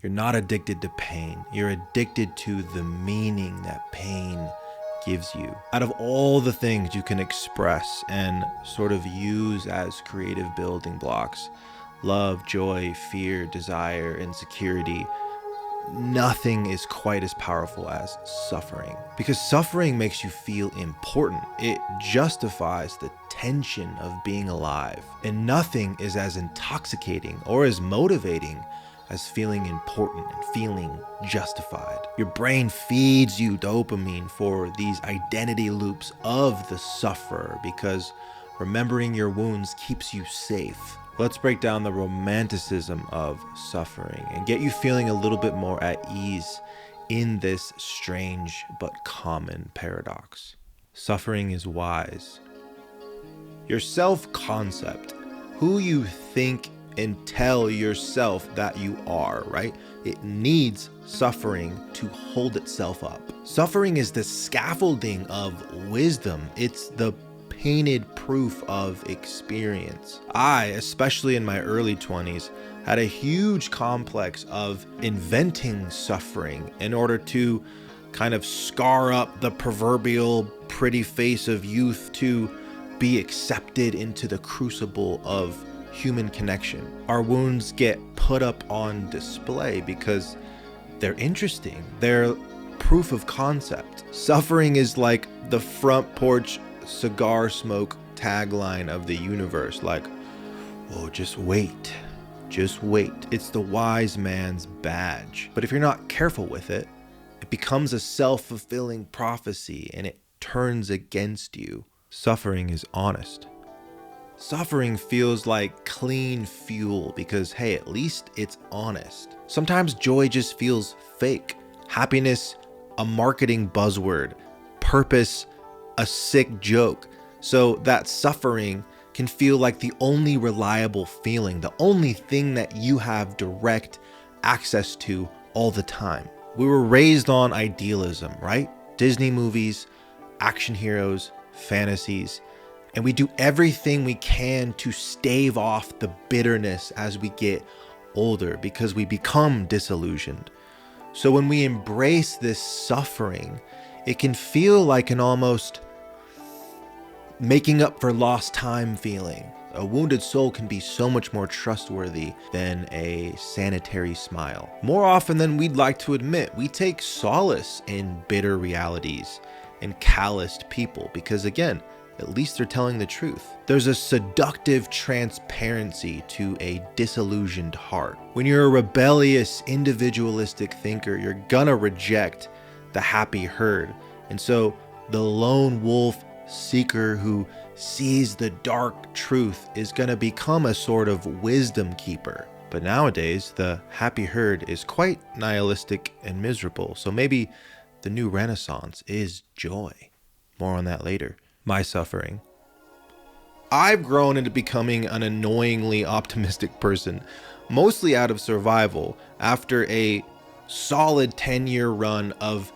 You're not addicted to pain. You're addicted to the meaning that pain gives you. Out of all the things you can express and sort of use as creative building blocks, love, joy, fear, desire, insecurity, nothing is quite as powerful as suffering. Because suffering makes you feel important. It justifies the tension of being alive. And nothing is as intoxicating or as motivating as feeling important and feeling justified. Your brain feeds you dopamine for these identity loops of the sufferer because remembering your wounds keeps you safe. Let's break down the romanticism of suffering and get you feeling a little bit more at ease in this strange but common paradox. Suffering is wise. Your self-concept, who you think and tell yourself that you are, right? It needs suffering to hold itself up. Suffering is the scaffolding of wisdom. It's the painted proof of experience. I, especially in my early 20s, had a huge complex of inventing suffering in order to kind of scar up the proverbial pretty face of youth to be accepted into the crucible of human connection. Our wounds get put up on display because they're interesting. They're proof of concept. Suffering is like the front porch cigar smoke tagline of the universe. Like, oh, just wait. Just wait. It's the wise man's badge. But if you're not careful with it, it becomes a self-fulfilling prophecy and it turns against you. Suffering is honest. Suffering feels like clean fuel because, hey, at least it's honest. Sometimes joy just feels fake. Happiness, a marketing buzzword. Purpose, a sick joke. So that suffering can feel like the only reliable feeling, the only thing that you have direct access to all the time. We were raised on idealism, right? Disney movies, action heroes, fantasies. And we do everything we can to stave off the bitterness as we get older because we become disillusioned. So when we embrace this suffering, it can feel like an almost making up for lost time feeling. A wounded soul can be so much more trustworthy than a sanitary smile. More often than we'd like to admit, we take solace in bitter realities and calloused people because, again, at least they're telling the truth. There's a seductive transparency to a disillusioned heart. When you're a rebellious, individualistic thinker, you're gonna reject the happy herd. And so the lone wolf seeker who sees the dark truth is gonna become a sort of wisdom keeper. But nowadays, the happy herd is quite nihilistic and miserable. So maybe the new renaissance is joy. More on that later. My suffering. I've grown into becoming an annoyingly optimistic person, mostly out of survival after a solid 10-year run of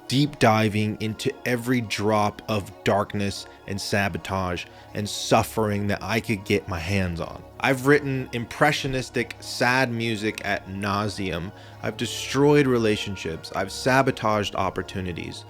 deep diving into every drop of darkness and sabotage and suffering that I could get my hands on. I've written impressionistic, sad music ad nauseum. I've destroyed relationships. I've sabotaged opportunities.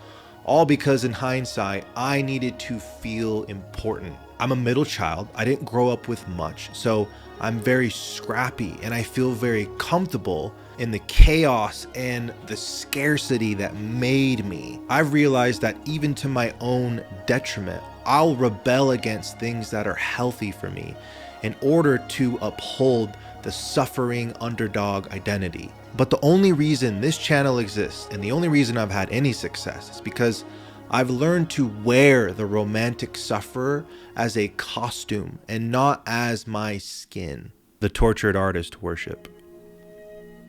All because in hindsight, I needed to feel important. I'm a middle child. I didn't grow up with much, so I'm very scrappy and I feel very comfortable in the chaos and the scarcity that made me. I've realized that even to my own detriment, I'll rebel against things that are healthy for me in order to uphold the suffering underdog identity. But the only reason this channel exists and the only reason I've had any success is because I've learned to wear the romantic sufferer as a costume and not as my skin. The tortured artist worship.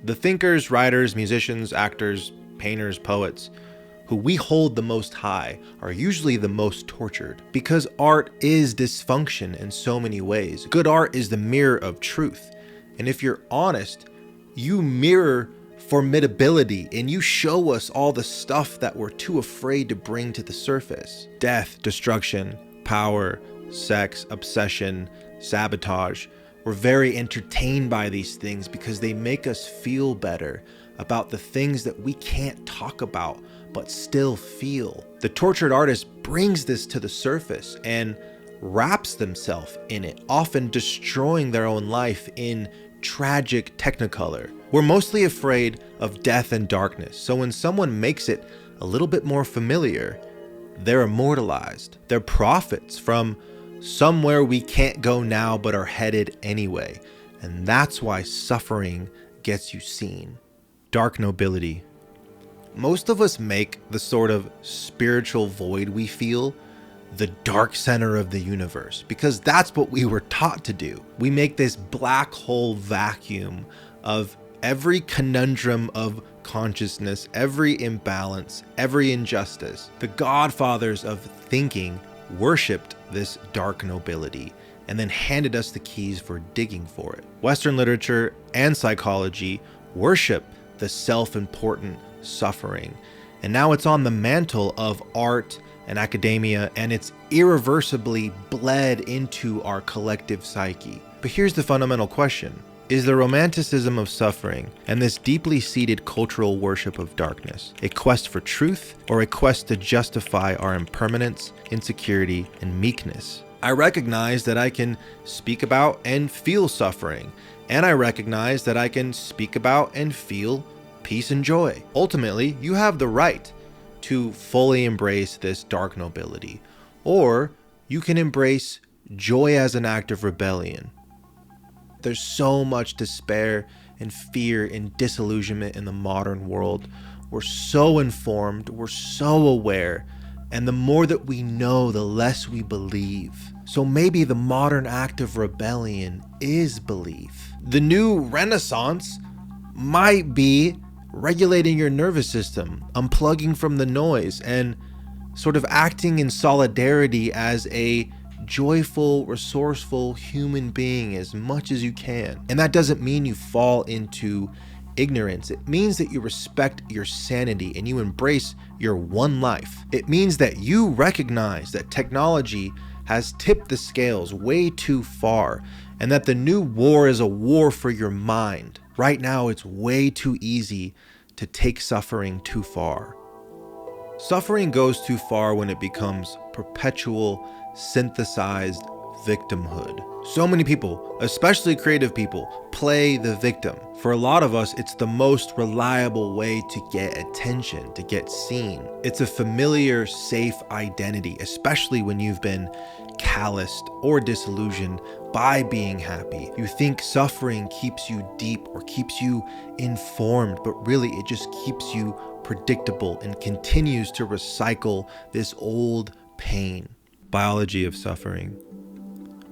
The thinkers, writers, musicians, actors, painters, poets who we hold the most high are usually the most tortured because art is dysfunction in so many ways. Good art is the mirror of truth. And if you're honest, you mirror formidability and you show us all the stuff that we're too afraid to bring to the surface. Death, destruction, power, sex, obsession, sabotage. We're very entertained by these things because they make us feel better, about the things that we can't talk about but still feel. The tortured artist brings this to the surface and wraps themselves in it, often destroying their own life in tragic technicolor. We're mostly afraid of death and darkness, so when someone makes it a little bit more familiar, they're immortalized. They're prophets from somewhere we can't go now but are headed anyway. And that's why suffering gets you seen. Dark nobility. Most of us make the sort of spiritual void we feel the dark center of the universe, because that's what we were taught to do. We make this black hole vacuum of every conundrum of consciousness, every imbalance, every injustice. The godfathers of thinking worshipped this dark nobility and then handed us the keys for digging for it. Western literature and psychology worship the self-important suffering, and now it's on the mantle of art and academia, and it's irreversibly bled into our collective psyche. But here's the fundamental question. Is the romanticism of suffering and this deeply seated cultural worship of darkness a quest for truth or a quest to justify our impermanence, insecurity, and meekness? I recognize that I can speak about and feel suffering, and I recognize that I can speak about and feel peace and joy. Ultimately, you have the right to fully embrace this dark nobility, or you can embrace joy as an act of rebellion. There's so much despair and fear and disillusionment in the modern world. We're so informed, we're so aware, and the more that we know, the less we believe. So maybe the modern act of rebellion is belief. The new renaissance might be regulating your nervous system, unplugging from the noise, and sort of acting in solidarity as a joyful, resourceful human being as much as you can. And that doesn't mean you fall into ignorance. It means that you respect your sanity and you embrace your one life. It means that you recognize that technology has tipped the scales way too far, and that the new war is a war for your mind. Right now, it's way too easy to take suffering too far. Suffering goes too far when it becomes perpetual, synthesized victimhood. So many people, especially creative people, play the victim. For a lot of us, it's the most reliable way to get attention, to get seen. It's a familiar, safe identity, especially when you've been calloused or disillusioned by being happy. You think suffering keeps you deep or keeps you informed, but really it just keeps you predictable and continues to recycle this old pain. Biology of suffering.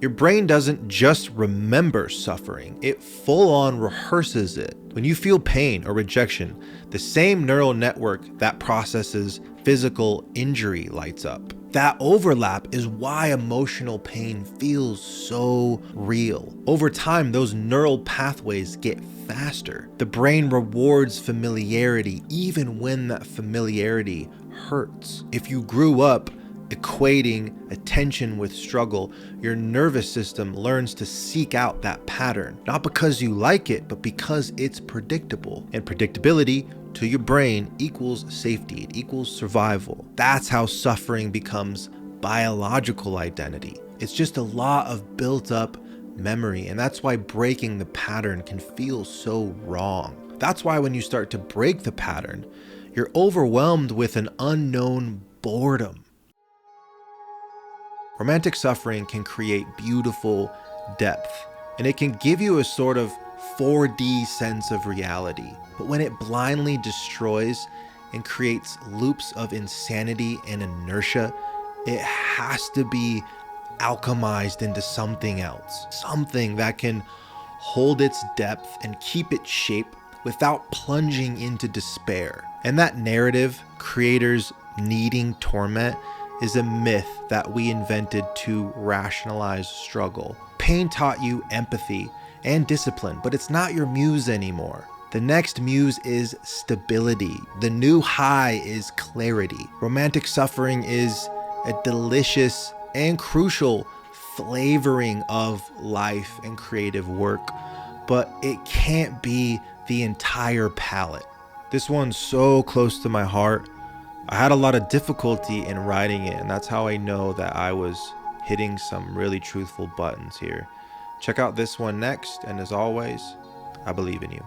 Your brain doesn't just remember suffering, it full-on rehearses it. When you feel pain or rejection, the same neural network that processes physical injury lights up. That overlap is why emotional pain feels so real. Over time, those neural pathways get faster. The brain rewards familiarity even when that familiarity hurts. If you grew up equating attention with struggle, your nervous system learns to seek out that pattern, not because you like it, but because it's predictable. And predictability to your brain equals safety, it equals survival. That's how suffering becomes biological identity. It's just a lot of built up memory, and that's why breaking the pattern can feel so wrong. That's why when you start to break the pattern, you're overwhelmed with an unknown boredom. Romantic suffering can create beautiful depth, and it can give you a sort of 4D sense of reality. But when it blindly destroys and creates loops of insanity and inertia, it has to be alchemized into something else, something that can hold its depth and keep its shape without plunging into despair. And that narrative, creators needing torment, is a myth that we invented to rationalize struggle. Pain taught you empathy and discipline, but it's not your muse anymore. The next muse is stability. The new high is clarity. Romantic suffering is a delicious and crucial flavoring of life and creative work, but it can't be the entire palette. This one's so close to my heart. I had a lot of difficulty in writing it, and that's how I know that I was hitting some really truthful buttons here. Check out this one next, and as always, I believe in you.